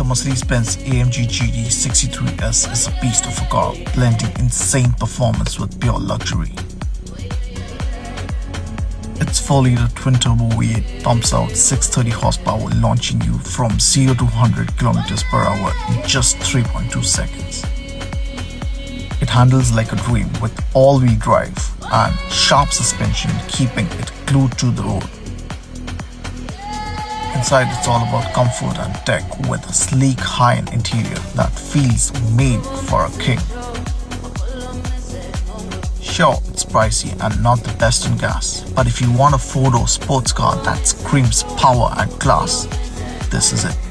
The Mercedes-Benz AMG GT63S is a beast of a car, blending insane performance with pure luxury. Its 4-liter twin-turbo V8 pumps out 630 horsepower, launching you from 0 to 100 km per hour in just 3.2 seconds. It handles like a dream with all-wheel drive and sharp suspension, keeping it glued to the road. Inside, it's all about comfort and tech with a sleek high-end interior that feels made for a king. Sure, it's pricey and not the best in gas, but if you want a 4-door sports car that screams power and class, this is it.